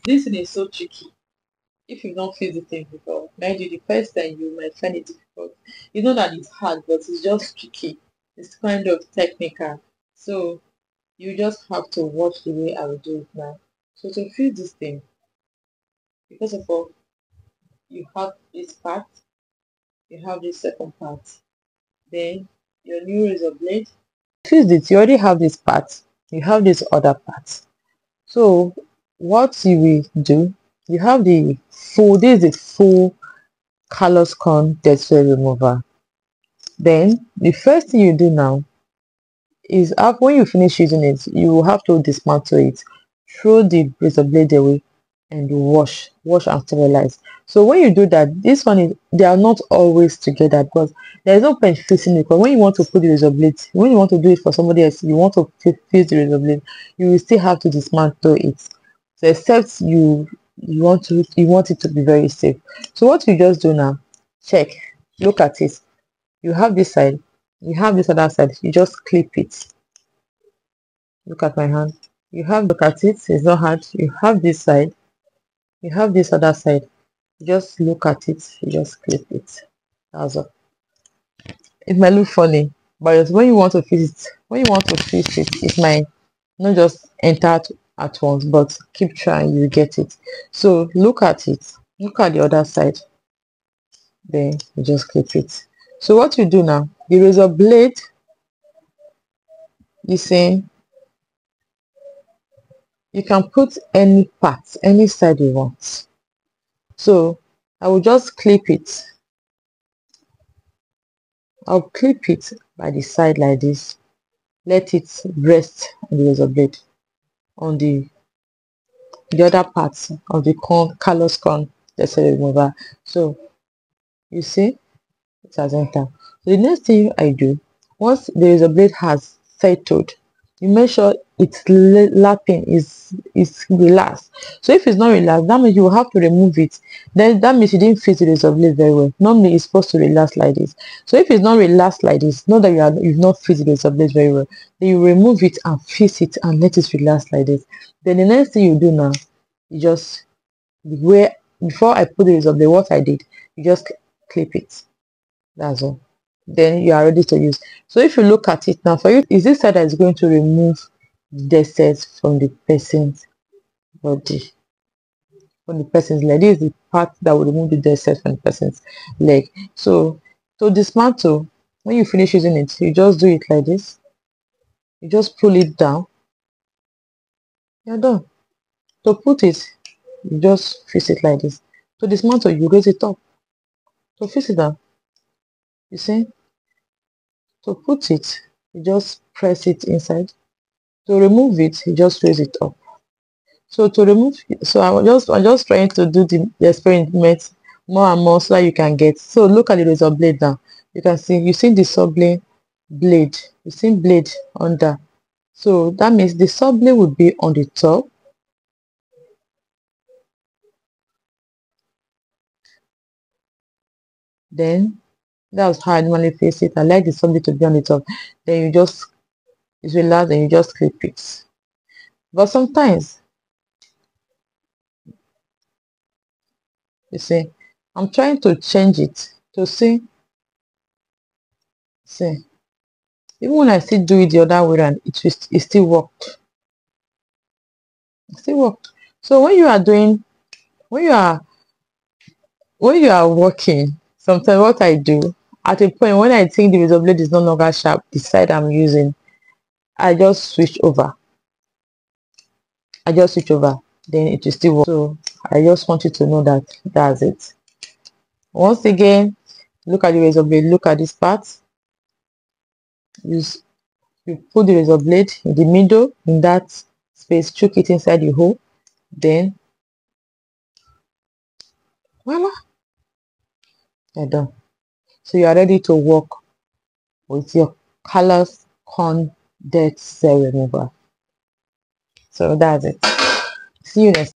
This thing is so tricky. If you've not fixed the thing before, mind you, the first time you might find it difficult. You know that it's hard, but it's just tricky. It's kind of technical. So you just have to watch the way I will do it now. So to fix this thing, first of all, you have this part, you have this second part, then your new razor blade. Fix it, you already have this part, you have this other part. So what you will do, you have the full, this is the full Callous dead cell remover. Then the first thing you do now is when you finish using it, you will have to dismantle it, throw the razor blade away, and wash and sterilize. So when you do that, this one is, they are not always together, because there is no point fixing it. Because when you want to put the razor blade, when you want to do it for somebody else, you want to fix the razor blade, you will still have to dismantle it. So except you want it to be very safe. So what you just do now, check, look at it. You have this side, you have this other side, you just clip it. Look at my hand. You have, look at it, it's not hard. You have this side, you have this other side, you just look at it, you just clip it. That's all. It might look funny, but when you want to fix it, it might not just enter at once, but keep trying, you get it. So look at it, look at the other side, then you just clip it. So what you do now, the razor blade, you see, you can put any part, any side you want. So I will just clip it. I'll clip it by the side like this. Let it rest on the razor blade on the other parts of the Callous dead cell remover. So you see, it has entered. So the next thing I do, once the razor blade has settled, you make sure it's lapping, is relaxed. So if it's not relaxed, that means you will have to remove it. Then that means you didn't fix the razor blade very well. Normally it's supposed to relax like this. So if it's not relaxed like this, know that you've not fixed the razor blade very well. Then you remove it and fix it and let it relax like this. Then the next thing you do now, you just, before I put the razor blade, what I did, you just clip it. That's all. Then you are ready to use. So if you look at it now, for you, is this side that is going to remove the cells from the person's body, from the person's leg. This is the part that will remove the dead cells from the person's leg. So to dismantle, when you finish using it, you just do it like this. You just pull it down. You're done. To put it, you just fix it like this. To dismantle, you raise it up. To fix it down, you see. To put it, you just press it inside. To remove it, you just raise it up. So to remove, so I'm just trying to do the experiment more and more so that you can get. So look at the razor blade now. You can see, you see the saw blade, you see blade under. So that means the saw blade will be on the top. Then that's how I normally face it. I like the saw blade to be on the top. Then you just, it's relaxed and you just clip it. But sometimes, you see, I'm trying to change it to see, even when I still do it the other way around, it still worked. It still worked. So when you are doing, when you are working, sometimes what I do, at a point when I think the razor blade is no longer sharp, the side I'm using, I just switch over. Then it will still work. So I just want you to know that that's it. Once again, look at the razor blade, look at this part. You put the razor blade in the middle, in that space, choke it inside the hole, then voila, you're done. So you are ready to work with your Callous dead cell remover. So that's it. See you next.